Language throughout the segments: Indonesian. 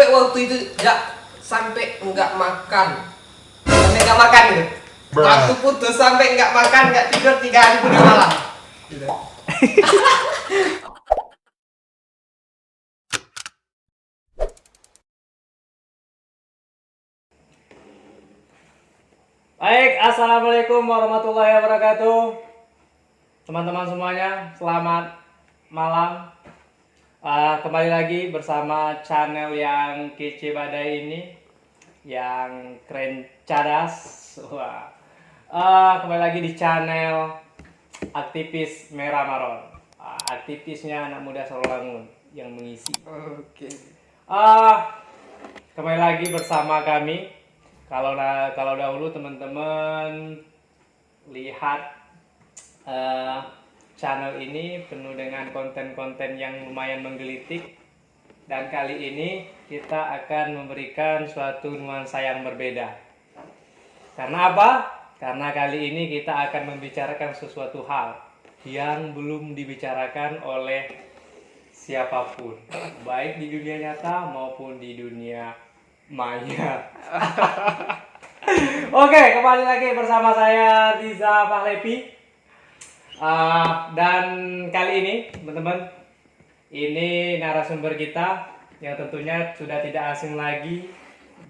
waktu itu ya sampai nggak makan. Sampai nggak makan gitu. Waktu putus sampai nggak makan, nggak tidur 3 hari 2 malam. Gitu. Baik, assalamualaikum warahmatullahi wabarakatuh. Teman-teman semuanya, selamat malam. Kembali lagi bersama channel yang kece badai ini, yang keren cadas. Wah. Kembali lagi di channel aktivis Merah Maron. Aktivisnya anak muda Sarolangun yang mengisi. Oke. Kembali lagi bersama kami. Kalau dahulu teman-teman lihat channel ini penuh dengan konten-konten yang lumayan menggelitik, dan kali ini kita akan memberikan suatu nuansa yang berbeda. Karena apa? Karena kali ini kita akan membicarakan sesuatu hal yang belum dibicarakan oleh siapapun, baik di dunia nyata maupun di dunia maya. Oke, kembali lagi bersama saya Riza Fahlevi. Dan kali ini teman-teman, ini narasumber kita yang tentunya sudah tidak asing lagi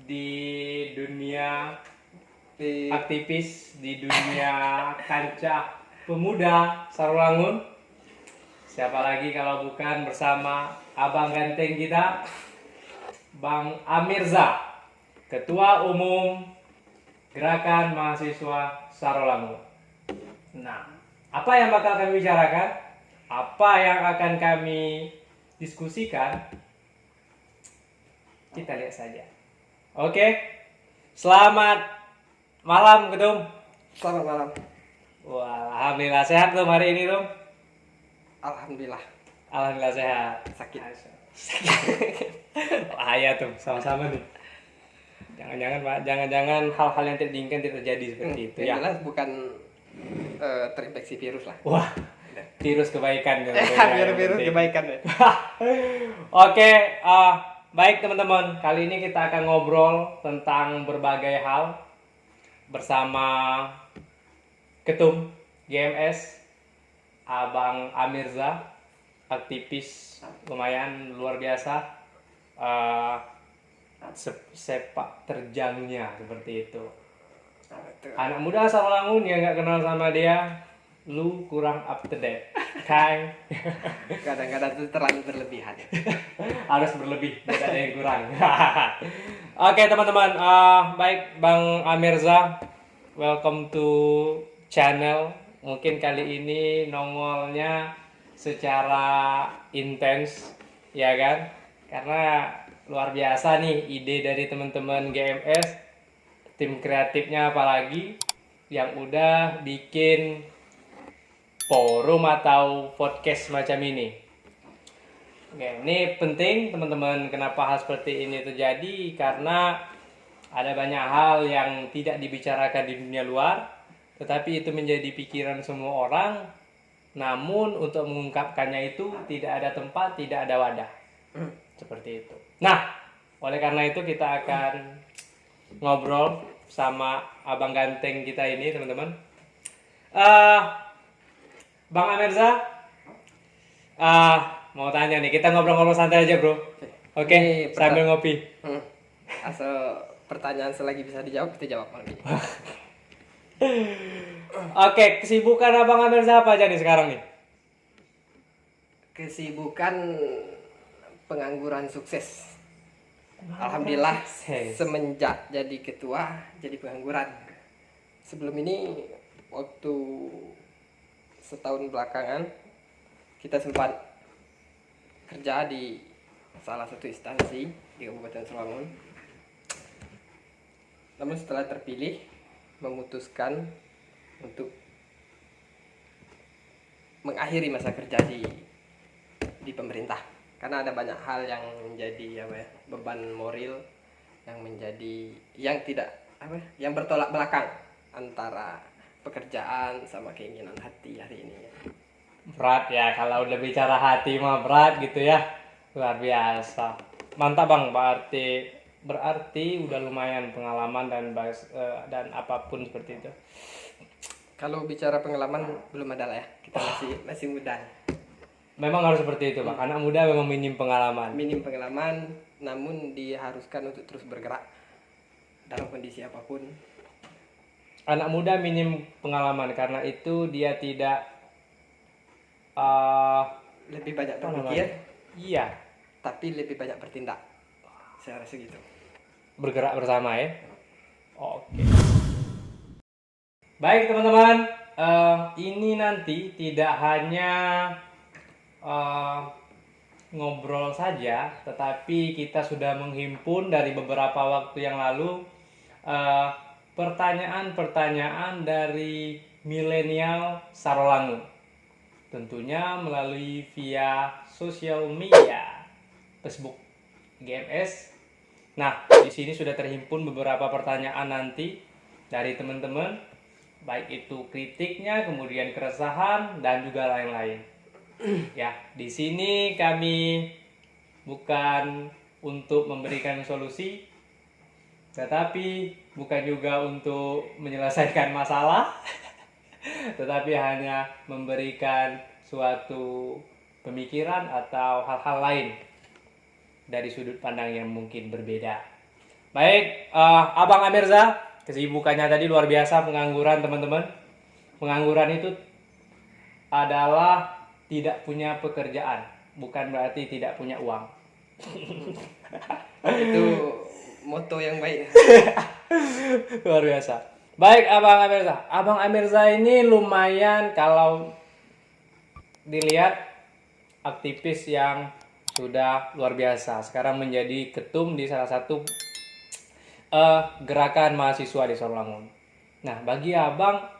di dunia aktivis, di dunia kancah pemuda Sarolangun. Siapa lagi kalau bukan bersama abang ganteng kita, Bang Amirza, Ketua Umum Gerakan Mahasiswa Sarolangun. Nah, apa yang bakal kami bicarakan? Apa yang akan kami diskusikan? Kita lihat saja. Oke, selamat malam Ketum. Selamat malam. Wah, alhamdulillah sehat Tum hari ini Tum. Alhamdulillah. Alhamdulillah sehat. Sakit. Bahaya Tum, sama-sama nih. Jangan-jangan Pak, jangan-jangan hal-hal yang tidak diinginkan tidak terjadi seperti itu ya. Jelas bukan terinfeksi virus lah. Wah, virus kebaikan gitu. Virus kebaikan ya. Oke, baik teman-teman, kali ini kita akan ngobrol tentang berbagai hal bersama Ketum GMS Abang Amirza, aktivis lumayan luar biasa, sepak terjangnya seperti itu. Anak muda Sarolangun yang nggak kenal sama dia, lu kurang up to date, Kai. Kadang-kadang itu terlalu berlebihan. Harus berlebih, tidak ada yang kurang. Oke teman-teman, baik Bang Amirza, welcome to channel. Mungkin kali ini nongolnya secara intens, ya kan? Karena luar biasa nih ide dari teman-teman GMS, tim kreatifnya apalagi, yang udah bikin forum atau podcast macam ini. Oke, ini penting teman-teman. Kenapa hal seperti ini terjadi? Karena ada banyak hal yang tidak dibicarakan di dunia luar, tetapi itu menjadi pikiran semua orang. Namun untuk mengungkapkannya itu tidak ada tempat, tidak ada wadah. Seperti itu. Nah, oleh karena itu kita akan ngobrol sama abang ganteng kita ini, teman-teman. Bang Amirza, mau tanya nih, kita ngobrol-ngobrol santai aja bro. Oke, sambil ngopi. Asal pertanyaan selagi bisa dijawab, kita jawab lagi. Oke, kesibukan abang Amirza apa aja nih sekarang nih? Kesibukan pengangguran sukses. Alhamdulillah, semenjak jadi ketua, jadi pengangguran. Sebelum ini, waktu setahun belakangan, kita sempat kerja di salah satu instansi di Kabupaten Sarolangun. Namun setelah terpilih, memutuskan untuk mengakhiri masa kerja di pemerintah. Karena ada banyak hal yang menjadi beban moral yang yang bertolak belakang antara pekerjaan sama keinginan hati hari ini. Berat ya, kalau udah bicara hati mah berat gitu ya, luar biasa. Mantap Bang, berarti udah lumayan pengalaman dan apapun seperti itu. Kalau bicara pengalaman belum ada lah ya. Kita masih muda. Memang harus seperti itu Bang. Anak muda memang minim pengalaman. Minim pengalaman, namun diharuskan untuk terus bergerak dalam kondisi apapun. Anak muda minim pengalaman karena itu dia tidak Lebih banyak apa berpikir, namanya? Iya, tapi lebih banyak bertindak. Saya rasa gitu. bergerak bersama ya. Oke. Baik teman-teman, ini nanti tidak hanya ngobrol saja, tetapi kita sudah menghimpun dari beberapa waktu yang lalu pertanyaan-pertanyaan dari milenial Sarolangu. Tentunya melalui via sosial media, Facebook, GMS. Nah, di sini sudah terhimpun beberapa pertanyaan nanti dari teman-teman, baik itu kritiknya, kemudian keresahan dan juga lain-lain. Ya, di sini kami bukan untuk memberikan solusi, tetapi bukan juga untuk menyelesaikan masalah, tetapi hanya memberikan suatu pemikiran atau hal-hal lain dari sudut pandang yang mungkin berbeda. Baik, Abang Amirza, kesibukannya tadi luar biasa, pengangguran teman-teman. Pengangguran itu adalah tidak punya pekerjaan, bukan berarti tidak punya uang. Itu moto yang baik. Luar biasa. Baik Abang Amirza. Abang Amirza ini lumayan kalau dilihat aktivis yang sudah luar biasa. Sekarang menjadi ketum di salah satu gerakan mahasiswa di Sarolangun. Nah, bagi Abang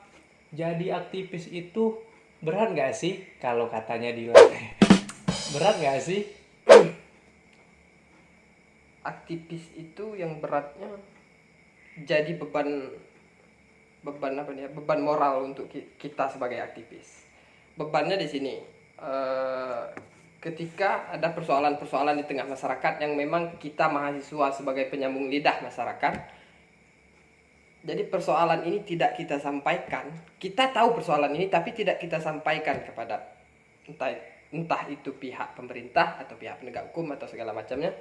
jadi aktivis itu berat nggak sih kalau katanya Dilan? Berat nggak sih? Aktivis itu yang beratnya jadi beban apa nih ya, beban moral untuk kita sebagai aktivis. Bebannya di sini ketika ada persoalan-persoalan di tengah masyarakat yang memang kita mahasiswa sebagai penyambung lidah masyarakat, jadi persoalan ini tidak kita sampaikan. Kita tahu persoalan ini tapi tidak kita sampaikan kepada entah itu pihak pemerintah atau pihak penegak hukum atau segala macamnya.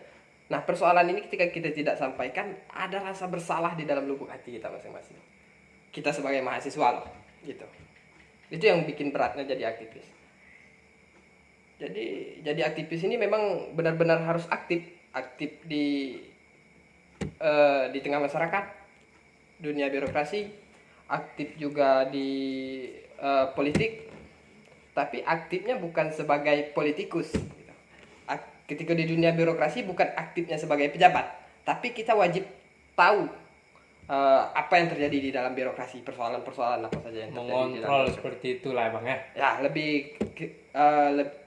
Nah, persoalan ini ketika kita tidak sampaikan, ada rasa bersalah di dalam lubuk hati kita masing-masing. Kita sebagai mahasiswa loh, gitu. Itu yang bikin beratnya jadi aktivis. Jadi aktivis ini memang benar-benar harus aktif di tengah masyarakat, dunia birokrasi, aktif juga di politik, tapi aktifnya bukan sebagai politikus. Gitu. Ketika di dunia birokrasi bukan aktifnya sebagai pejabat, tapi kita wajib tahu apa yang terjadi di dalam birokrasi, persoalan-persoalan apa saja yang terjadi Mengontrol di dalam seperti itulah Bang ya. ya lebih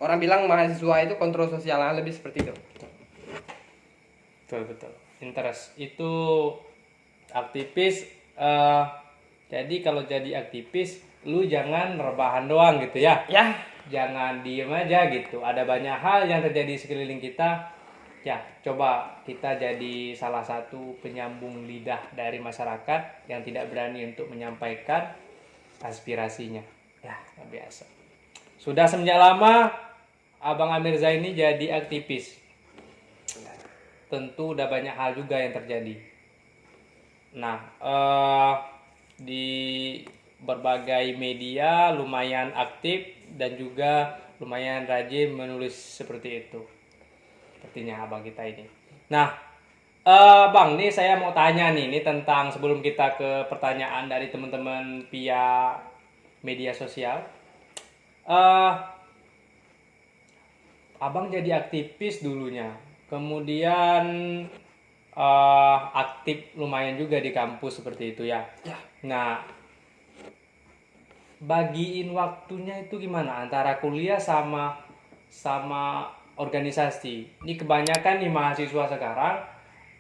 orang bilang mahasiswa itu kontrol sosial, lebih seperti itu. Betul. Interest itu aktivis. Jadi kalau jadi aktivis, lu jangan rebahan doang gitu ya. Ya, Jangan diem aja gitu. Ada banyak hal yang terjadi sekeliling kita. Ya, coba kita jadi salah satu penyambung lidah dari masyarakat yang tidak berani untuk menyampaikan aspirasinya. Ya, biasa. Sudah semenjak lama Abang Amirza ini jadi aktivis. Tentu udah banyak hal juga yang terjadi. Nah, di berbagai media lumayan aktif dan juga lumayan rajin menulis seperti itu. Sepertinya abang kita ini. Nah, Bang, nih saya mau tanya nih, ini tentang sebelum kita ke pertanyaan dari teman-teman via media sosial. Abang jadi aktivis dulunya, kemudian aktif lumayan juga di kampus seperti itu ya. ya. Nah, bagiin waktunya itu gimana antara kuliah sama organisasi? Ini kebanyakan nih mahasiswa sekarang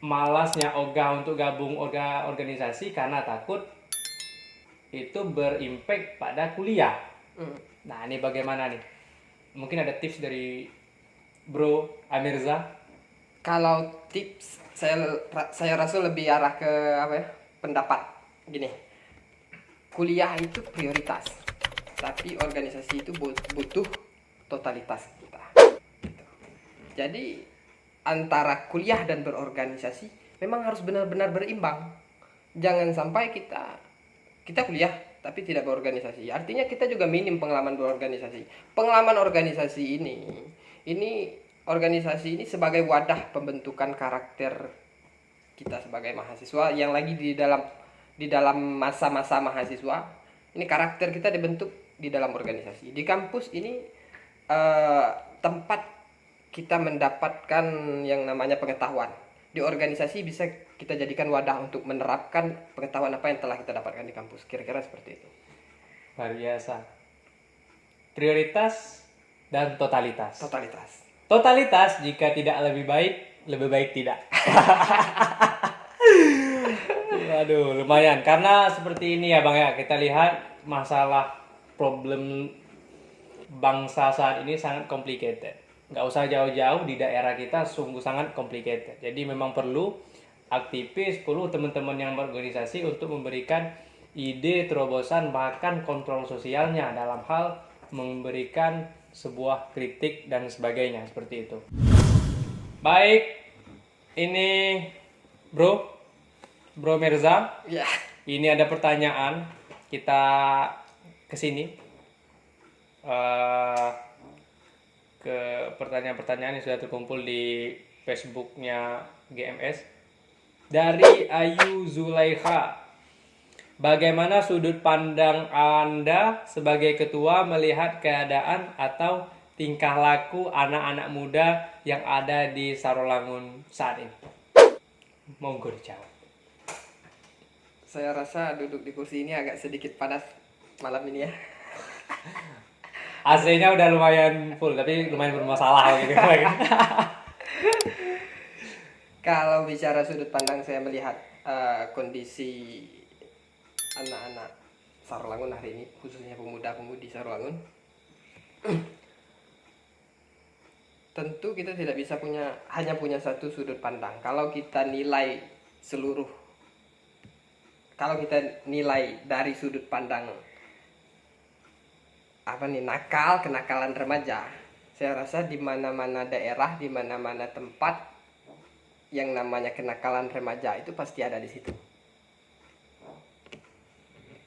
malasnya ogah untuk gabung organisasi karena takut itu berimpact pada kuliah. Nah, ini bagaimana nih? Mungkin ada tips dari Bro Amirza? Kalau tips saya rasa lebih arah ke apa ya? Pendapat gini. Kuliah itu prioritas, tapi organisasi itu butuh totalitas kita. Gitu. Jadi antara kuliah dan berorganisasi memang harus benar-benar berimbang. Jangan sampai kita kuliah tapi tidak berorganisasi. Artinya kita juga minim pengalaman berorganisasi. Pengalaman ini organisasi ini sebagai wadah pembentukan karakter kita sebagai mahasiswa yang lagi di dalam masa-masa mahasiswa. Ini karakter kita dibentuk di dalam organisasi. Di kampus ini tempat kita mendapatkan yang namanya pengetahuan. Di organisasi bisa kita jadikan wadah untuk menerapkan pengetahuan apa yang telah kita dapatkan di kampus. Kira-kira seperti itu. Luar biasa. Prioritas dan totalitas. Totalitas. Totalitas jika tidak lebih baik tidak. Waduh, lumayan. Karena seperti ini ya Bang ya, kita lihat masalah problem bangsa saat ini sangat complicated. Nggak usah jauh-jauh, di daerah kita sungguh sangat complicated. Jadi memang perlu aktivis, perlu teman-teman yang berorganisasi untuk memberikan ide, terobosan, bahkan kontrol sosialnya dalam hal memberikan sebuah kritik dan sebagainya, seperti itu. Baik, ini Bro Mirza. Ya. Ini ada pertanyaan, kita kesini ke pertanyaan-pertanyaan yang sudah terkumpul di Facebooknya GMS dari Ayu Zulaiha. Bagaimana sudut pandang Anda sebagai ketua melihat keadaan atau tingkah laku anak-anak muda yang ada di Sarolangun saat ini? Monggo dijawab. Saya rasa duduk di kursi ini agak sedikit panas malam ini ya. AC-nya udah lumayan full, tapi lumayan bermasalah gitu. Kalau bicara sudut pandang saya melihat kondisi anak-anak Sarolangun hari ini, khususnya pemuda-pemudi Sarolangun, tentu kita tidak bisa hanya punya satu sudut pandang. Kalau kita nilai dari sudut pandang kenakalan remaja, saya rasa di mana-mana daerah, di mana-mana tempat yang namanya kenakalan remaja itu pasti ada di situ.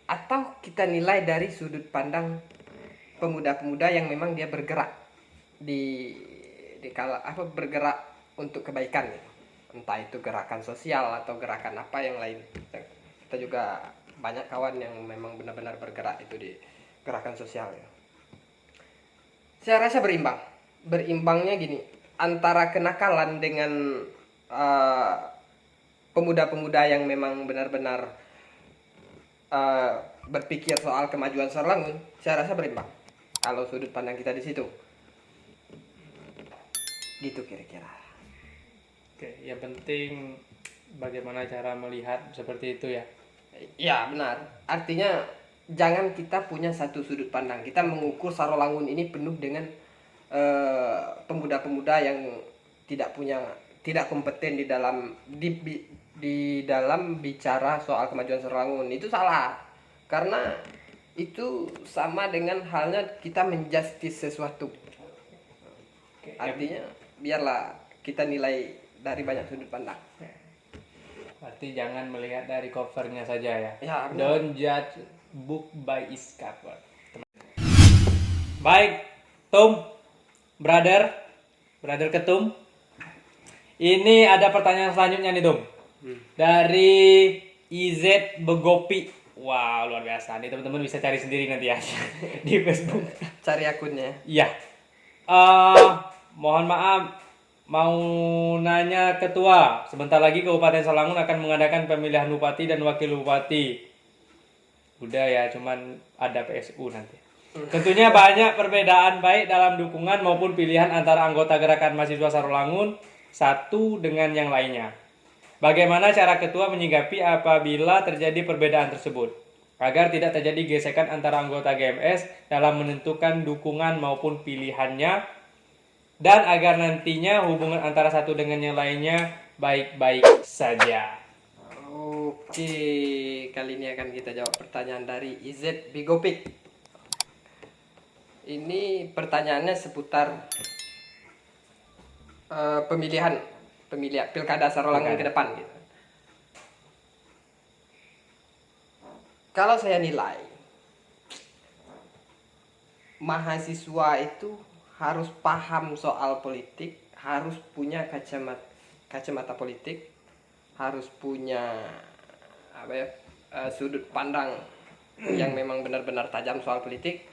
Atau kita nilai dari sudut pandang pemuda-pemuda yang memang dia bergerak bergerak untuk kebaikan gitu. Entah itu gerakan sosial atau gerakan apa yang lain. Kita juga banyak kawan yang memang benar-benar bergerak itu di gerakan sosial ya. Saya rasa berimbang. Berimbangnya gini, antara kenakalan dengan pemuda-pemuda yang memang benar-benar berpikir soal kemajuan Sarolangun, saya rasa berimbang. Kalau sudut pandang kita di situ, gitu kira-kira. Oke, yang penting bagaimana cara melihat seperti itu ya. Ya benar. Artinya jangan kita punya satu sudut pandang. Kita mengukur Sarolangun ini penuh dengan pemuda-pemuda yang tidak kompeten di dalam bicara soal kemajuan Sarolangun. Itu salah. Karena itu sama dengan halnya kita menjustice sesuatu. Artinya biarlah kita nilai dari banyak sudut pandang. Berarti jangan melihat dari covernya saja ya. Ya, Don't judge book by its cover. Baik, Tum, brother Ketum. Ini ada pertanyaan selanjutnya nih, Tum. Dari IZ Begopi. Wow, luar biasa. Nih teman-teman bisa cari sendiri nanti ya di Facebook. Cari akunnya. Iya. Mohon maaf, mau nanya ketua. Sebentar lagi Kabupaten Sarolangun akan mengadakan pemilihan bupati dan wakil bupati. Udah ya, cuman ada PSU nanti. Tentunya banyak perbedaan baik dalam dukungan maupun pilihan antara anggota gerakan mahasiswa Sarolangun satu dengan yang lainnya. Bagaimana cara ketua menyikapi apabila terjadi perbedaan tersebut, agar tidak terjadi gesekan antara anggota GMS dalam menentukan dukungan maupun pilihannya dan agar nantinya hubungan antara satu dengan yang lainnya baik-baik saja. Oke, kali ini akan kita jawab pertanyaan dari IZ Bigopik. Ini pertanyaannya seputar pemilihan pilkada Sarolangun ke depan gitu. Kalau saya nilai, mahasiswa itu harus paham soal politik, harus punya kacamata politik, harus punya sudut pandang yang memang benar-benar tajam soal politik.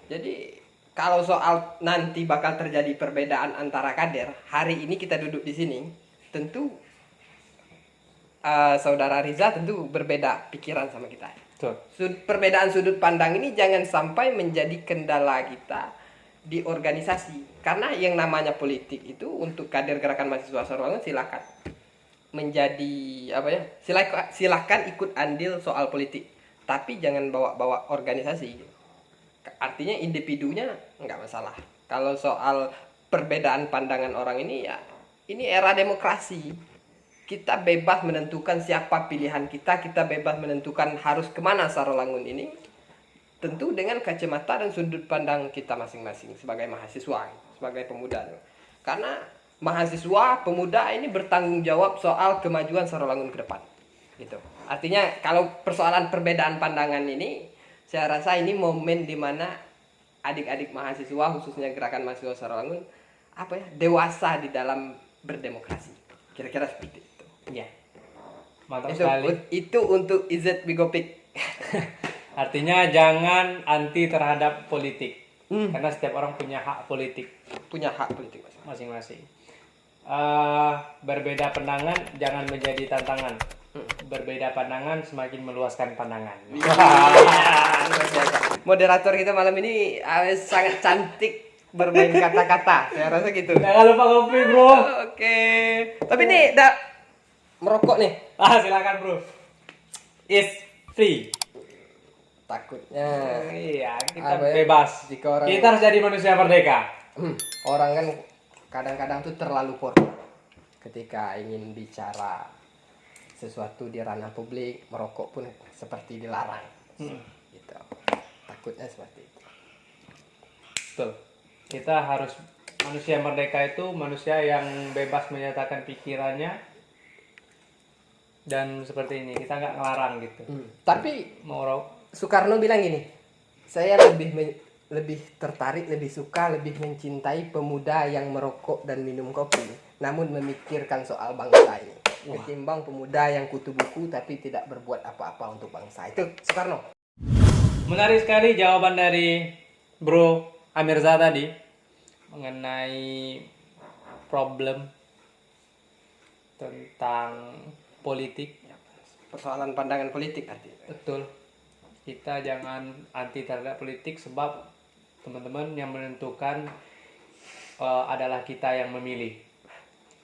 Jadi kalau soal nanti bakal terjadi perbedaan antara kader, hari ini kita duduk di sini, tentu saudara Riza tentu berbeda pikiran sama kita. Perbedaan sudut pandang ini jangan sampai menjadi kendala kita di organisasi. Karena yang namanya politik itu untuk kader gerakan mahasiswa Sarolangun silakan menjadi silakan ikut andil soal politik. Tapi jangan bawa-bawa organisasi. Artinya individunya nggak masalah. Kalau soal perbedaan pandangan orang ini ya ini era demokrasi. Kita bebas menentukan siapa pilihan kita bebas menentukan harus kemana Sarolangun ini. Tentu dengan kacamata dan sudut pandang kita masing-masing sebagai mahasiswa, sebagai pemuda. Karena mahasiswa, pemuda ini bertanggung jawab soal kemajuan Sarolangun ke depan. Gitu. Artinya kalau persoalan perbedaan pandangan ini, saya rasa ini momen di mana adik-adik mahasiswa khususnya gerakan mahasiswa Sarolangun dewasa di dalam berdemokrasi. Kira-kira seperti itu. Ya. Mantap sekali. Itu untuk IZ Bigopik. Artinya jangan anti terhadap politik. Karena setiap orang punya hak politik. Punya hak politik masing-masing. Berbeda pandangan jangan menjadi tantangan. Berbeda pandangan semakin meluaskan pandangan. Moderator kita malam ini sangat cantik bermain kata-kata. Saya rasa gitu. Jangan lupa kopi, bro. Oke. Tapi nih merokok nih. Silakan, bro. Is free. Takutnya. Iya, kita bebas. Jika orang kita harus jadi manusia merdeka. Orang kan kadang-kadang tuh terlalu formal ketika ingin bicara sesuatu di ranah publik, merokok pun seperti dilarang. Gitu. Takutnya seperti itu. Betul. Kita harus manusia merdeka itu manusia yang bebas menyatakan pikirannya dan seperti ini. Kita nggak ngelarang gitu. Tapi mau Soekarno bilang gini, saya lebih tertarik, lebih suka, lebih mencintai pemuda yang merokok dan minum kopi, namun memikirkan soal bangsa ini. Ketimbang pemuda yang kutu buku tapi tidak berbuat apa-apa untuk bangsa. Itu Soekarno. Menarik sekali jawaban dari Bro Amirza tadi mengenai problem tentang politik. Persoalan pandangan politik artinya. Betul. Kita jangan anti terhadap politik sebab teman-teman yang menentukan adalah kita yang memilih.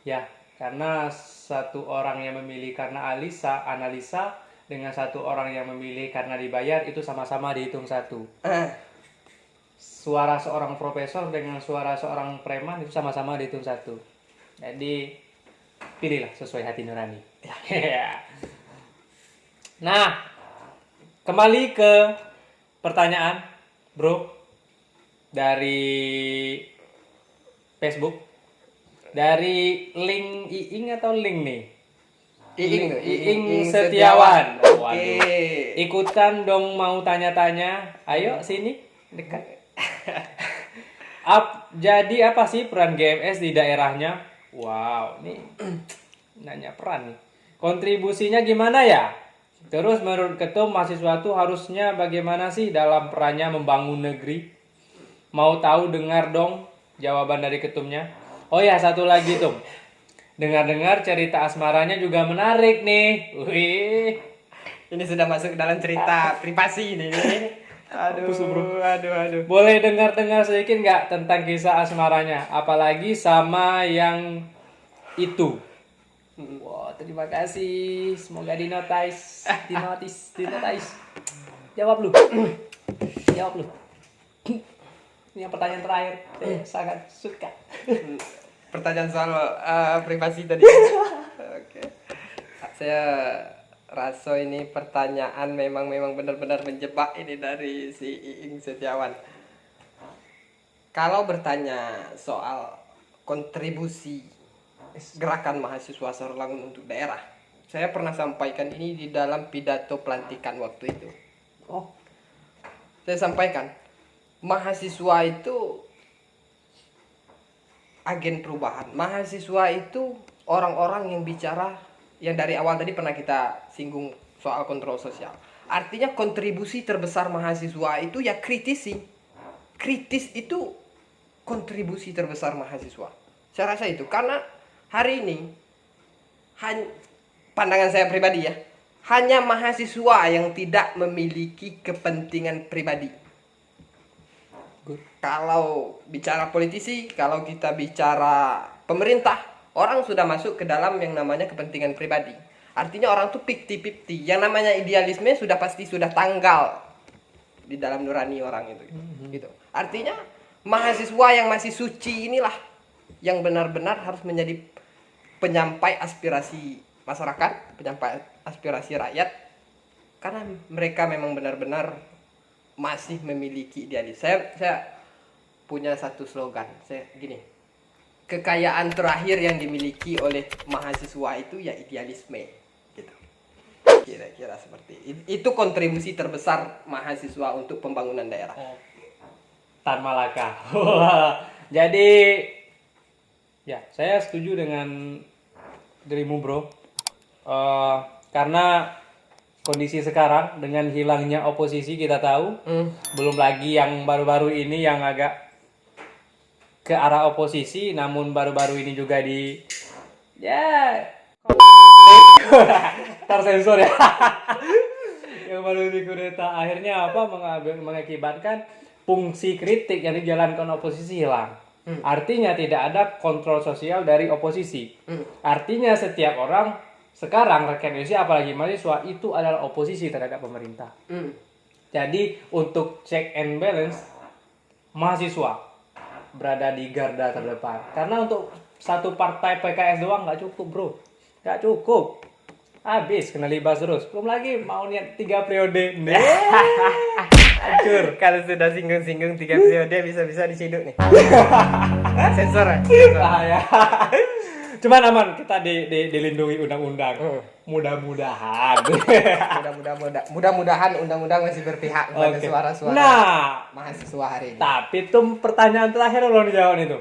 Ya, karena satu orang yang memilih karena analisa dengan satu orang yang memilih karena dibayar itu sama-sama dihitung satu. Suara seorang profesor dengan suara seorang preman itu sama-sama dihitung satu. Jadi pilihlah sesuai hati nurani. Nah, kembali ke pertanyaan, bro, dari Facebook, dari link Iing atau link nih? Iing Setiawan. Waduh. Ikutan dong mau tanya-tanya. Ayo sini dekat. Jadi apa sih peran GMS di daerahnya? Wow, nih nanya peran nih. Kontribusinya gimana ya? Terus menurut Ketum mahasiswa itu harusnya bagaimana sih dalam perannya membangun negeri? Mau tahu dengar dong jawaban dari Ketumnya. Oh ya, satu lagi Tum. Dengar-dengar cerita asmaranya juga menarik nih. Wih. Ini sudah masuk dalam cerita privasi ini. Aduh. Boleh dengar-dengar sedikit nggak tentang kisah asmaranya? Apalagi sama yang itu. Wow, terima kasih. Semoga dinotis. Jawab lu. Ini yang pertanyaan terakhir, saya sangat suka. Pertanyaan soal privasi tadi. Oke. Saya rasa ini pertanyaan memang benar-benar menjebak ini dari si Iing Setiawan. Kalau bertanya soal kontribusi gerakan mahasiswa Sarolangun untuk daerah, saya pernah sampaikan ini di dalam pidato pelantikan waktu itu. Oh, Saya sampaikan, mahasiswa itu agen perubahan. Mahasiswa itu orang-orang yang bicara, yang dari awal tadi pernah kita singgung soal kontrol sosial. Artinya kontribusi terbesar mahasiswa itu ya kritisi. Kritis itu kontribusi terbesar mahasiswa. Saya rasa itu karena hari ini pandangan saya pribadi ya, hanya mahasiswa yang tidak memiliki kepentingan pribadi. Kalau bicara politisi, kalau kita bicara pemerintah, orang sudah masuk ke dalam yang namanya kepentingan pribadi. Artinya orang tuh 50-50. Yang namanya idealisme sudah pasti sudah tanggal di dalam nurani orang itu. Gitu. Artinya mahasiswa yang masih suci inilah yang benar-benar harus menjadi penyampai aspirasi masyarakat, penyampai aspirasi rakyat, karena mereka memang benar-benar masih memiliki idealis. Saya punya satu slogan, saya gini, kekayaan terakhir yang dimiliki oleh mahasiswa itu ya idealisme, gitu. Kira-kira seperti itu kontribusi terbesar mahasiswa untuk pembangunan daerah. Tan Malaka. Jadi ya saya setuju dengan dirimu bro. Karena kondisi sekarang dengan hilangnya oposisi kita tahu, belum lagi yang baru-baru ini yang agak ke arah oposisi, namun baru-baru ini juga tersensor ya. Yang baru di kudeta akhirnya apa mengakibatkan fungsi kritik yang dijalankan oposisi hilang. Artinya tidak ada kontrol sosial dari oposisi. Artinya setiap orang sekarang rakyat Indonesia apalagi mahasiswa itu adalah oposisi terhadap pemerintah. Jadi untuk check and balance mahasiswa berada di garda terdepan. Karena untuk satu partai PKS doang nggak cukup bro, nggak cukup. Habis kena libas terus. Belum lagi mau niat 3 periode. Hancur. Kalau sudah singgung-singgung 3 periode bisa-bisa diciduk nih. Sensor ya. Ya. Cuman aman kita dilindungi undang-undang. Mudah-mudahan. Mudah-mudahan undang-undang masih berpihak kepada suara-suara mahasiswa hari ini. Tapi tuh pertanyaan terakhir lo dijawab itu.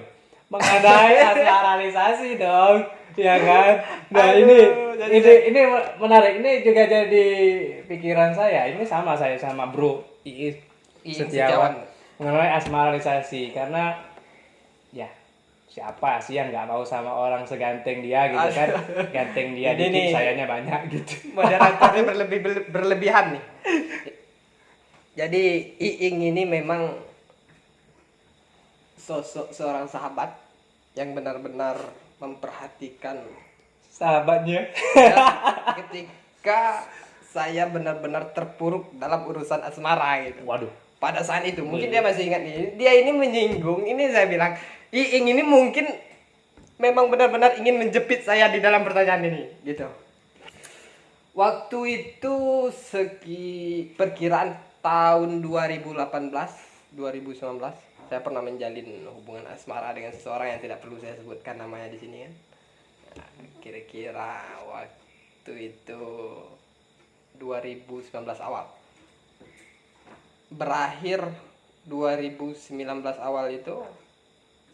Mengenai aktualisasi dong. Ya kan? Nah, ini menarik. Ini juga jadi pikiran saya. Ini sama saya sama Bro Iis Setiawan mengenai asmaralisasi, karena ya siapa sih yang nggak mau sama orang seganteng dia gitu kan? Ganteng dia dikit, sayanya banyak gitu. Moderatornya berlebihan nih. Jadi Iing ini memang sosok seorang sahabat yang benar-benar memperhatikan sahabatnya. Ya, ketika saya benar-benar terpuruk dalam urusan asmara gitu. Waduh. Pada saat itu mungkin dia masih ingat nih. Dia ini menyinggung. Ini saya bilang, Iing ini mungkin memang benar-benar ingin menjepit saya di dalam pertanyaan ini, gitu. Waktu itu perkiraan tahun 2018, 2019. Saya pernah menjalin hubungan asmara dengan seseorang yang tidak perlu saya sebutkan namanya di sini kan. Nah, kira-kira waktu itu 2019 awal. Berakhir 2019 awal itu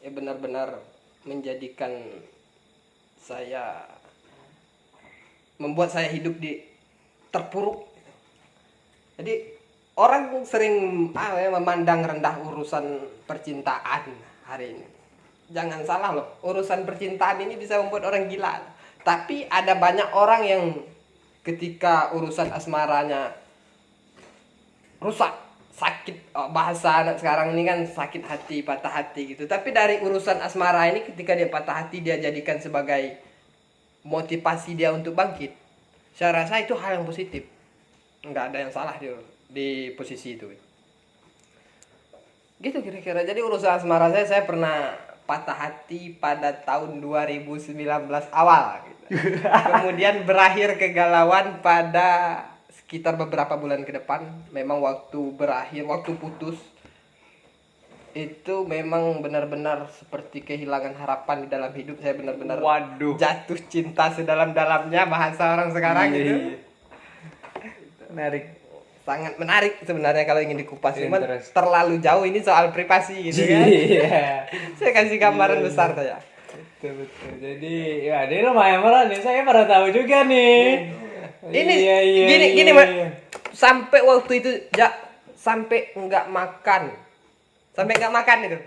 ya benar-benar menjadikan saya, membuat saya hidup di terpuruk. Jadi orang sering memandang rendah urusan percintaan hari ini. Jangan salah loh, urusan percintaan ini bisa membuat orang gila. Tapi ada banyak orang yang ketika urusan asmaranya rusak, sakit, bahasa anak sekarang ini kan sakit hati, patah hati gitu. Tapi dari urusan asmara ini ketika dia patah hati, dia jadikan sebagai motivasi dia untuk bangkit. Saya rasa itu hal yang positif. Nggak ada yang salah di posisi itu. Gitu kira-kira. Jadi urusan asmara saya pernah patah hati pada tahun 2019 awal gitu. Kemudian berakhir kegalauan pada sekitar beberapa bulan ke depan. Memang waktu berakhir, waktu putus itu memang benar-benar seperti kehilangan harapan di dalam hidup. Saya benar-benar Waduh. jatuh cinta sedalam-dalamnya, bahasa orang sekarang gitu. Iya. Menarik. Sangat menarik sebenarnya kalau ingin dikupas, cuman Interest. terlalu jauh ini soal privasi gitu kan. Iya. Saya kasih gambaran besar saja. Betul, betul. Jadi ya ini lumayan berat nih. Saya baru tahu juga nih. Ini Iya, iya, gini iya, Mas. iya. Sampai waktu itu sampai nggak makan. Sampai nggak makan itu.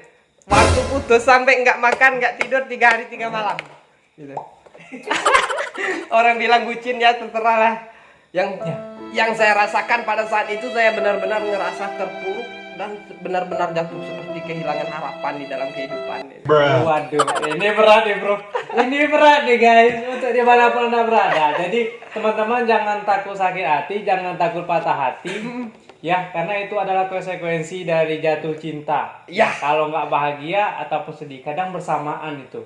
Waktu putus sampai nggak makan, nggak tidur 3 hari 3 malam. Gitu. Orang bilang bucin ya, terserah lah. Yang saya rasakan pada saat itu, saya benar-benar ngerasa terpuruk dan benar-benar jatuh seperti kehilangan harapan di dalam kehidupan. Waduh, ini berat nih bro. Ini berat nih guys, untuk dimanapun anda berada. Jadi teman-teman jangan takut sakit hati, jangan takut patah hati. Ya, karena itu adalah konsekuensi dari jatuh cinta. Ya. Kalau nggak bahagia ataupun sedih, kadang bersamaan itu.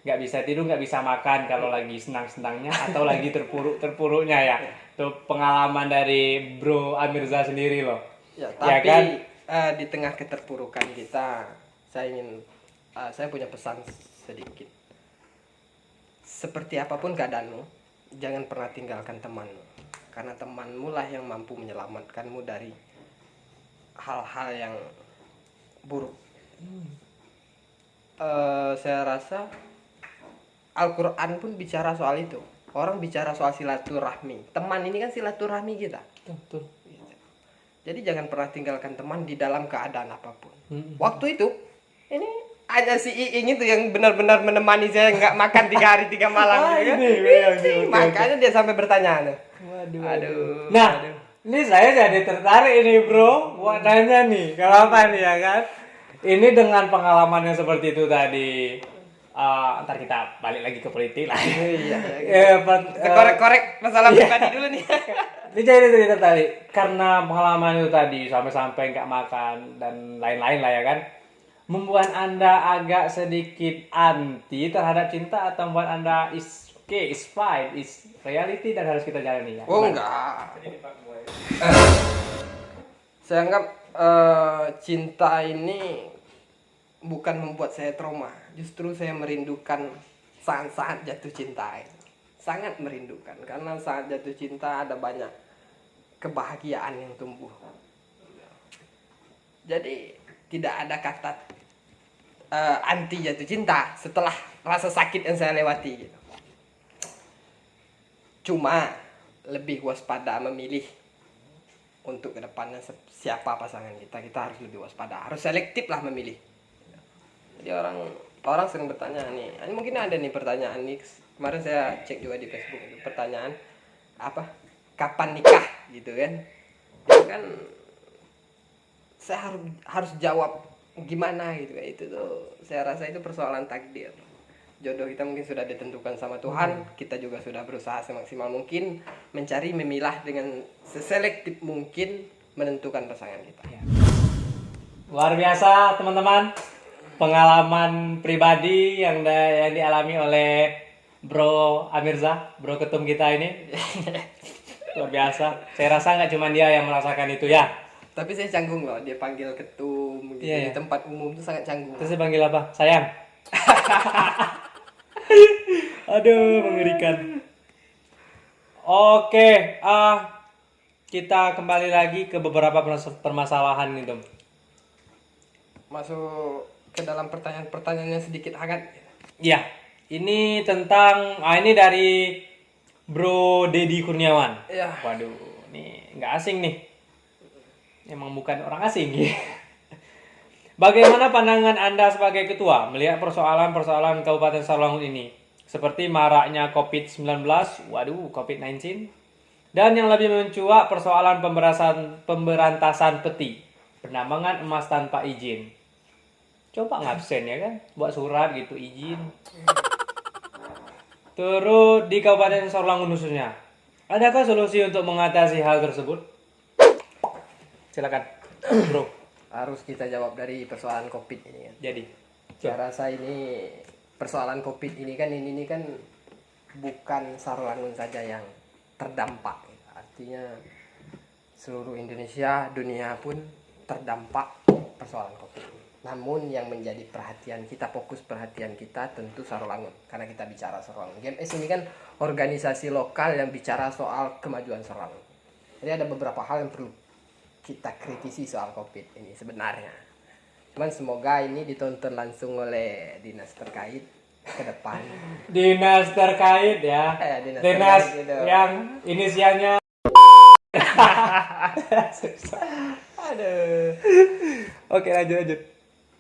Nggak bisa tidur, nggak bisa makan kalau lagi senang-senangnya atau lagi terpuruknya ya. Itu pengalaman dari Bro Amirza sendiri loh. Ya, Ya tapi kan? di tengah keterpurukan kita, saya punya pesan sedikit. Seperti apapun keadaanmu, jangan pernah tinggalkan temanmu, karena temanmu lah yang mampu menyelamatkanmu dari hal-hal yang buruk. Saya rasa Al-Quran pun bicara soal itu. Orang bicara soal silaturahmi. Teman ini kan silaturahmi kita. Betul. Jadi jangan pernah tinggalkan teman di dalam keadaan apapun. Mm-mm. Waktu itu, ini ada si Iing itu yang benar-benar menemani saya nggak makan 3 hari 3 malam. Gitu, kan? Oke. Makanya dia sampai bertanya. Waduh. Aduh. Nah, aduh. ini saya jadi tertarik ini bro, buat nanya nih, kenapa nih ya kan? Ini dengan pengalaman yang seperti itu tadi, ntar kita balik lagi ke politik lah. Iya. Korek-korek Masalah pribadi dulu nih. Ini jadi tertarik karena pengalaman itu tadi sampai nggak makan dan lain-lain lah ya kan, membuat anda agak sedikit anti terhadap cinta atau membuat anda is okay, is fine, is reality dan harus kita jalani ya. Oh enggak. Saya anggap cinta ini bukan membuat saya trauma, justru saya merindukan saat-saat jatuh cinta. Sangat merindukan karena saat jatuh cinta ada banyak kebahagiaan yang tumbuh. Jadi tidak ada kata anti jatuh cinta setelah rasa sakit yang saya lewati gitu. Cuma lebih waspada memilih untuk kedepannya siapa pasangan kita harus lebih waspada, harus selektif lah memilih. Jadi orang sering bertanya nih, ini mungkin ada nih pertanyaan nih, kemarin saya cek juga di Facebook itu pertanyaan apa, kapan nikah gitu kan. Itu kan saya harus jawab gimana gitu kan. Itu tuh saya rasa itu persoalan takdir. Jodoh kita mungkin sudah ditentukan sama Tuhan, kita juga sudah berusaha semaksimal mungkin mencari, memilah dengan seselektif mungkin menentukan pasangan kita. Luar biasa teman-teman, pengalaman pribadi yang dialami oleh Bro Amirza, Bro Ketum kita ini. Luar biasa. Saya rasa nggak cuma dia yang merasakan itu ya. Tapi saya canggung loh, dia panggil ketum gitu, Iya, di tempat umum itu sangat canggung. Terus dia panggil apa? Sayang. Aduh, mengerikan. Oke, kita kembali lagi ke beberapa permasalahan nih, Dom. Masuk ke dalam pertanyaan-pertanyaan yang sedikit hangat. Iya, ini tentang ini dari Bro Deddy Kurniawan. Iya. Waduh, nih nggak asing nih. Emang bukan orang asing ya. Bagaimana pandangan Anda sebagai ketua melihat persoalan-persoalan Kabupaten Sarolangun ini? Seperti maraknya COVID-19, COVID-19, dan yang lebih mencuat persoalan pemberantasan peti, penambangan emas tanpa izin. Coba ngabsen ya kan, buat surat gitu izin. Terus di Kabupaten Sarolangun khususnya, adakah solusi untuk mengatasi hal tersebut? Silakan, Bro. harus kita jawab dari persoalan COVID ini kan. Jadi, Saya rasa ini persoalan COVID ini kan bukan Sarolangun saja yang terdampak. Artinya seluruh Indonesia, dunia pun terdampak persoalan COVID. Namun yang menjadi perhatian kita, fokus perhatian kita tentu Sarolangun. Karena kita bicara Sarolangun. GMS ini kan organisasi lokal yang bicara soal kemajuan Sarolangun. Jadi ada beberapa hal yang perlu kita kritisi soal COVID ini sebenarnya. Cuman semoga ini ditonton langsung oleh dinas terkait ke depan. dinas terkait ya. Dinas Dinas terkait gitu. yang inisialnya. Aduh. Oke, lanjut.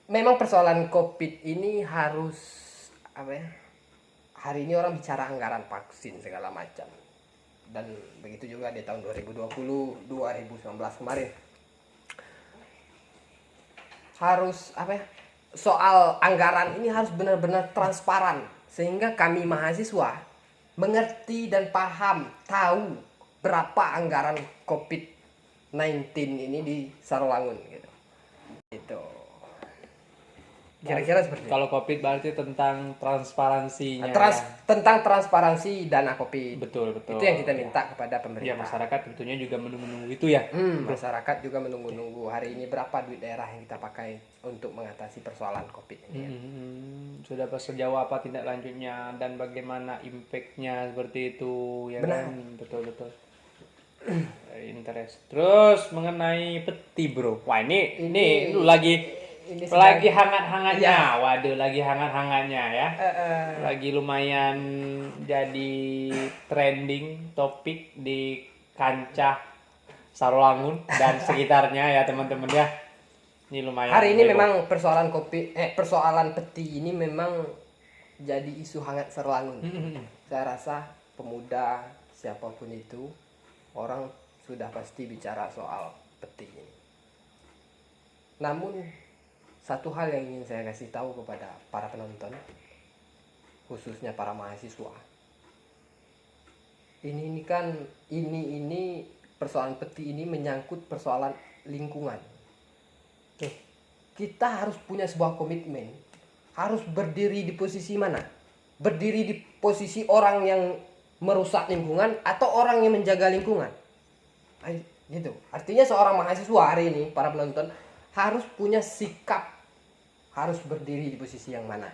Memang persoalan COVID ini harus hari ini orang bicara anggaran vaksin segala macam. Dan begitu juga di tahun 2020, 2019 kemarin. Harus soal anggaran ini harus benar-benar transparan sehingga kami mahasiswa mengerti dan paham, tahu berapa anggaran COVID-19 ini di Sarolangun gitu. Itu. Kira-kira seperti itu. Kalau COVID berarti tentang transparansinya. Tentang transparansi dana COVID. Betul. Itu yang kita minta kepada Ya, pemerintah. masyarakat tentunya juga menunggu-nunggu itu ya. Masyarakat juga menunggu-nunggu hari ini berapa duit daerah yang kita pakai untuk mengatasi persoalan COVID ini. Sudah sejauh apa tindak lanjutnya dan bagaimana impactnya seperti itu ya. Benar. Kan? Betul. Interest. Terus mengenai peti bro. Wah ini lagi hangat-hangatnya. Ya. Waduh, lagi hangat-hangatnya ya. Lagi lumayan jadi trending topik di kancah Sarolangun dan sekitarnya ya teman-teman ya. Ini lumayan. Hari ini memang persoalan persoalan peti ini memang jadi isu hangat Sarolangun. Saya rasa pemuda siapapun itu orang sudah pasti bicara soal peti ini. Namun satu hal yang ingin saya kasih tahu kepada para penonton, khususnya para mahasiswa. Ini persoalan peti ini menyangkut persoalan lingkungan. Kita harus punya sebuah komitmen, harus berdiri di posisi mana? Berdiri di posisi orang yang merusak lingkungan atau orang yang menjaga lingkungan. Gitu. Artinya seorang mahasiswa hari ini, para penonton harus punya sikap, harus berdiri di posisi yang mana.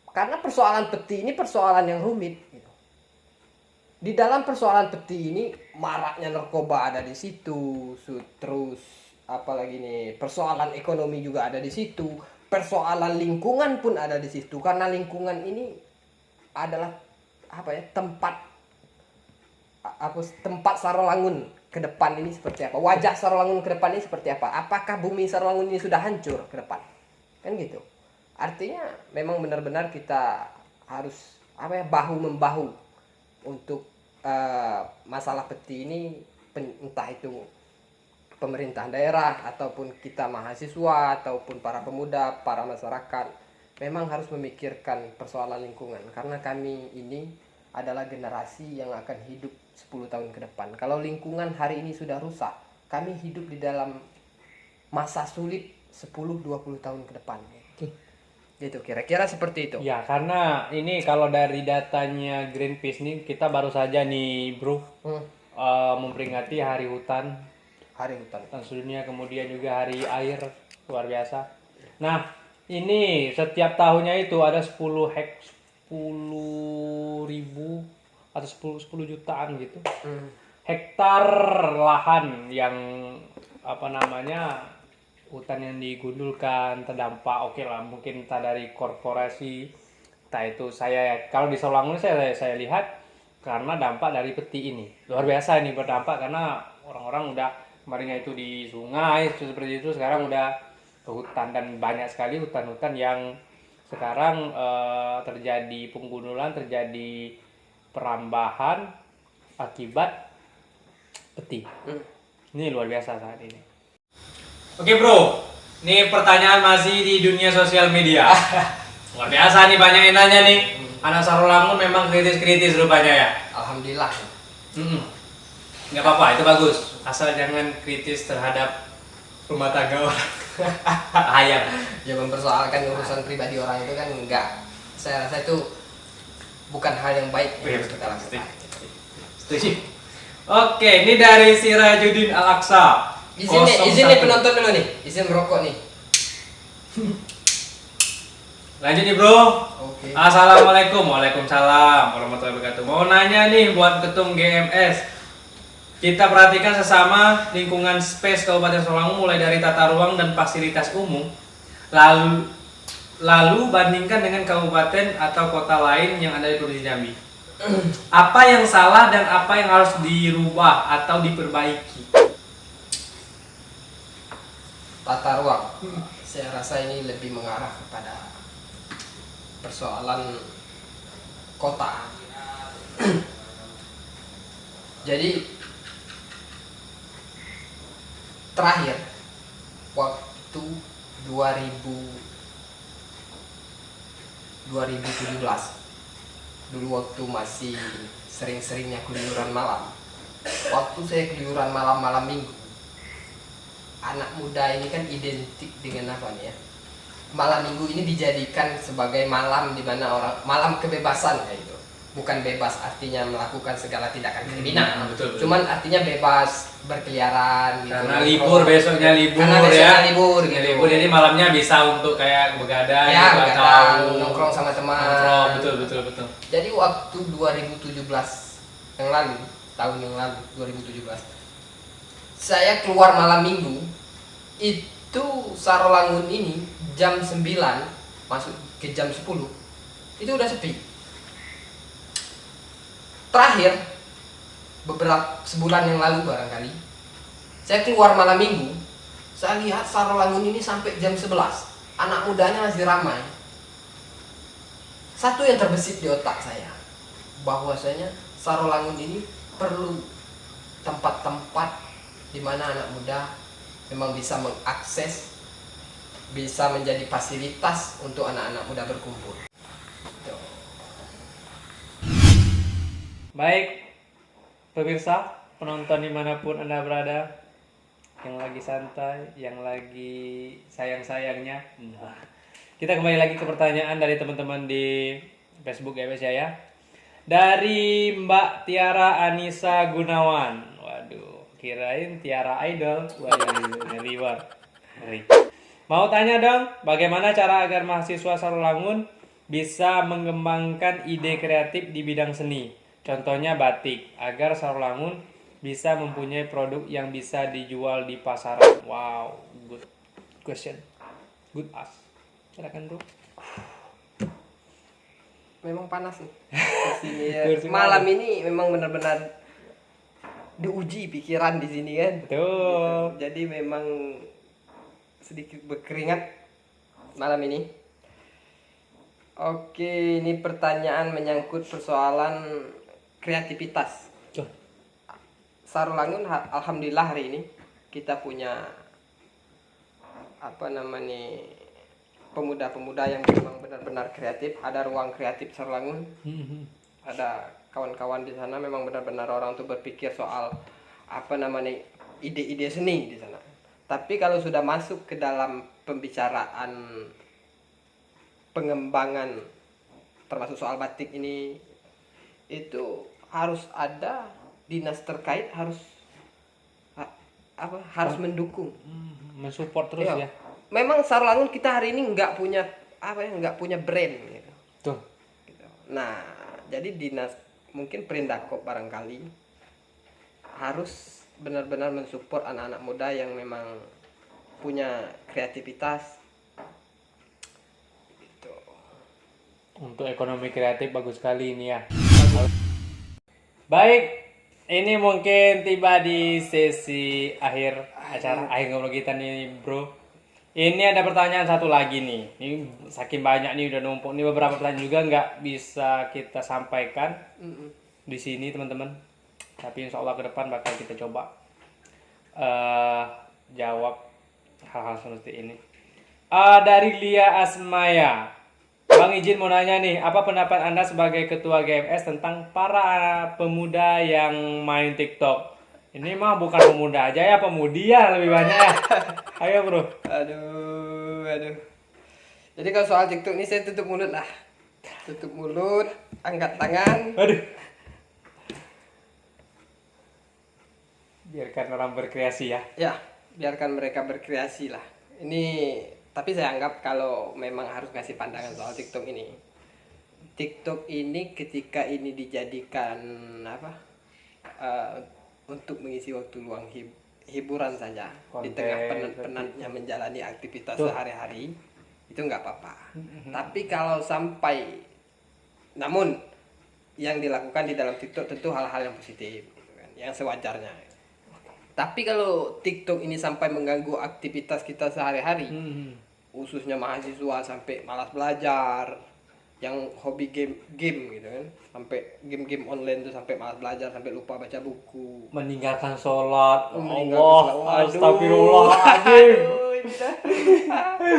Karena persoalan peti ini persoalan yang rumit. Gitu. Di dalam persoalan peti ini maraknya narkoba ada di situ, terus apalagi nih persoalan ekonomi juga ada di situ, persoalan lingkungan pun ada di situ. Karena lingkungan ini adalah tempat Sarolangun ke depan ini seperti apa? Wajah Sarolangun ke depan ini seperti apa? Apakah bumi Sarolangun ini sudah hancur ke depan? Kan gitu. Artinya memang benar-benar kita harus bahu membahu untuk masalah peti ini, entah itu pemerintah daerah ataupun kita mahasiswa ataupun para pemuda, para masyarakat memang harus memikirkan persoalan lingkungan karena kami ini adalah generasi yang akan hidup 10 tahun ke depan. Kalau lingkungan hari ini sudah rusak, kami hidup di dalam masa sulit 10-20 tahun ke depan. Gitu, kira-kira seperti itu. Ya, karena ini kalau dari datanya Greenpeace nih, kita baru saja nih bro memperingati Hari Hutan sedunia, kemudian juga Hari Air, luar biasa. Nah, ini setiap tahunnya itu ada 10 ribu atau 10 jutaan gitu hektar lahan yang hutan yang digundulkan terdampak. Oke lah, mungkin entah dari korporasi, entah itu kalau di Sarolangun saya lihat karena dampak dari peti ini luar biasa. Ini berdampak karena orang-orang udah kemarinnya itu di sungai seperti itu, sekarang udah ke hutan dan banyak sekali hutan-hutan yang sekarang terjadi penggundulan, terjadi perambahan akibat peti. Ini luar biasa saat ini. Oke bro, ini pertanyaan masih di dunia sosial media. Luar biasa nih, banyak yang nanya nih. Anak Sarolangun memang kritis-kritis rupanya ya. rumah tangga orang. Ayam. Ya mempersoalkan urusan pribadi orang itu kan enggak. Saya rasa itu bukan hal yang baik yang harus kita lakukan. Setuju. Oke, ini dari Sirajudin Al-Aqsa. Izin nih penonton dulu nih, izin merokok nih. Lanjut nih bro. Oke. Assalamualaikum. Waalaikumsalam warahmatullahi wabarakatuh. Mau nanya nih buat ketum GMS. Kita perhatikan sesama lingkungan space Kabupaten Sarolangun mulai dari tata ruang dan fasilitas umum. Lalu bandingkan dengan kabupaten atau kota lain yang ada di Provinsi Jambi. Apa yang salah dan apa yang harus dirubah atau diperbaiki? Tata ruang. Saya rasa ini lebih mengarah kepada persoalan kota. Jadi terakhir waktu 2017 dulu waktu masih sering-seringnya keluyuran malam. Waktu saya keluyuran malam-malam minggu, anak muda ini kan identik dengan apa nih ya? Malam minggu ini dijadikan sebagai malam di mana malam kebebasan ya itu. Bukan bebas artinya melakukan segala tindakan kriminal. Betul. Cuman artinya bebas berkeliaran gitu. Karena libur, besoknya libur. Karena besoknya libur gitu. Libur jadi malamnya bisa untuk kayak begadang, Ya, gitu, begadang, atau nongkrong sama teman. Nongkrong, betul. Jadi waktu 2017 yang lalu, tahun yang lalu 2017, saya keluar malam minggu, itu Sarolangun ini jam 9 masuk ke jam 10 itu udah sepi. Terakhir beberapa sebulan yang lalu barangkali saya keluar malam minggu, saya lihat Sarolangun ini sampai jam 11 anak mudanya masih ramai. Satu yang terbesit di otak saya, bahwasanya Sarolangun ini perlu tempat-tempat di mana anak muda memang bisa mengakses, bisa menjadi fasilitas untuk anak-anak muda berkumpul. Baik, pemirsa, penonton dimanapun Anda berada, yang lagi santai, yang lagi sayang-sayangnya. Nah, kita kembali lagi ke pertanyaan dari teman-teman di Facebook GMS ya. Dari Mbak Tiara Anissa Gunawan. Waduh, kirain Tiara Idol. Waduh, ngeliwar. Mau tanya dong, bagaimana cara agar mahasiswa Sarolangun bisa mengembangkan ide kreatif di bidang seni? Contohnya batik, agar Sarolangun bisa mempunyai produk yang bisa dijual di pasaran. Wow, good question. Good ask. Silakan bro. Memang panas nih di sini ya. Malam ini memang benar-benar diuji pikiran di sini kan. Betul. Gitu. Jadi memang sedikit berkeringat malam ini. Oke, ini pertanyaan menyangkut persoalan kreativitas. Sarolangun alhamdulillah hari ini kita punya pemuda-pemuda yang memang benar-benar kreatif. Ada ruang kreatif Sarolangun. Ada kawan-kawan di sana memang benar-benar orang tuh berpikir soal ide-ide seni di sana. Tapi kalau sudah masuk ke dalam pembicaraan pengembangan termasuk soal batik ini, itu harus ada dinas terkait harus mendukung, mensupport terus ya. Memang Sarolangun kita hari ini nggak punya brand gitu. Tuh. Gitu. Nah, jadi dinas mungkin Perindakop barangkali harus benar-benar mensupport anak-anak muda yang memang punya kreativitas. Gitu. Untuk ekonomi kreatif bagus sekali ini ya. Baik, ini mungkin tiba di sesi akhir acara, akhir ngobrol kita nih bro. Ini ada pertanyaan satu lagi nih. Ini saking banyak nih udah numpuk. Ini beberapa pertanyaan juga nggak bisa kita sampaikan di sini teman-teman. Tapi insya Allah ke depan bakal kita coba jawab hal-hal seperti ini. Dari Lia Asmaya. Bang izin mau nanya nih, apa pendapat Anda sebagai ketua GMS tentang para pemuda yang main TikTok? Ini mah bukan pemuda aja ya, pemudi ya lebih banyak ya. Ayo bro. Aduh. Jadi kalau soal TikTok ini saya tutup mulut lah. Tutup mulut, angkat tangan. Aduh. Biarkan orang berkreasi ya. Ya, biarkan mereka berkreasi lah. Ini tapi saya anggap kalau memang harus ngasih pandangan soal TikTok ini. TikTok ini ketika ini dijadikan apa? Untuk mengisi waktu luang hiburan saja di Konten, tengah penat-penatnya menjalani aktivitas Tuh. sehari-hari itu nggak apa-apa. Tapi kalau sampai namun yang dilakukan di dalam TikTok tentu hal-hal yang positif gitu kan, yang sewajarnya. Tapi kalau TikTok ini sampai mengganggu aktivitas kita sehari-hari, khususnya mahasiswa sampai malas belajar, yang hobi game gitu kan, sampai game online tuh sampai malas belajar, sampai lupa baca buku, Meninggalkan sholat. meninggalkan Allah, sholat. astagfirullahaladzim.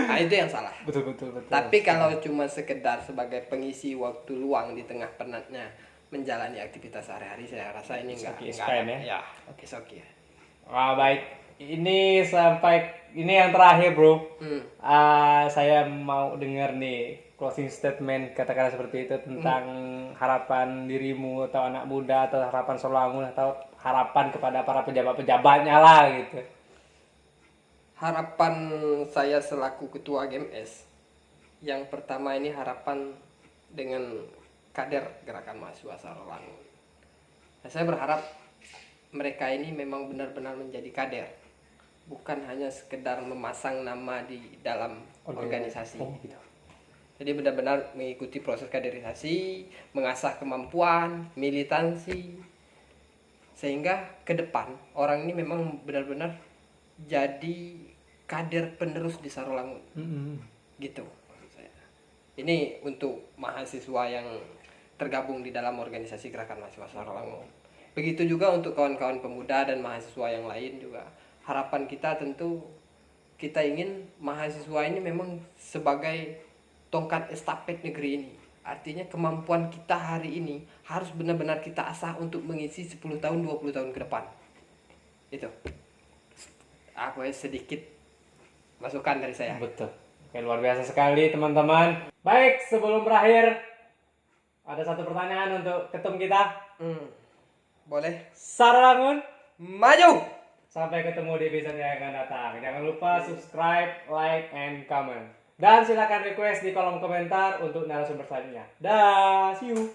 Nah itu yang salah. Betul. Tapi kalau cuma sekedar sebagai pengisi waktu luang di tengah penatnya menjalani aktivitas sehari-hari, saya rasa ini enggak fine ya? Ya, oke. Baik. Ini yang terakhir bro. Saya mau dengar nih closing statement, katakanlah seperti itu, tentang harapan dirimu atau anak muda, atau harapan Solangun, atau harapan kepada para pejabat-pejabatnya lah gitu. Harapan saya selaku ketua GMS, yang pertama ini harapan dengan kader Gerakan Mahasiswa Sarawangun. Nah, saya berharap mereka ini memang benar-benar menjadi kader, bukan hanya sekedar memasang nama di dalam organisasi. Gitu. Jadi benar-benar mengikuti proses kaderisasi, mengasah kemampuan, militansi, sehingga ke depan orang ini memang benar-benar jadi kader penerus di Sarawangun. Gitu maksud saya. Ini untuk mahasiswa yang tergabung di dalam organisasi Gerakan Mahasiswa Sarawangun. Begitu juga untuk kawan-kawan pemuda dan mahasiswa yang lain juga. Harapan kita tentu kita ingin mahasiswa ini memang sebagai tongkat estafet negeri ini. Artinya kemampuan kita hari ini harus benar-benar kita asah untuk mengisi 10 tahun, 20 tahun ke depan. Itu. Aku sedikit masukan dari saya. Betul. Oke, luar biasa sekali teman-teman. Baik, sebelum berakhir ada satu pertanyaan untuk ketum kita. Boleh. Sarawangun, Maju. sampai ketemu di episode yang akan datang. Jangan lupa subscribe, like, and comment. Dan silakan request di kolom komentar untuk narasumber selanjutnya. Dah, see you.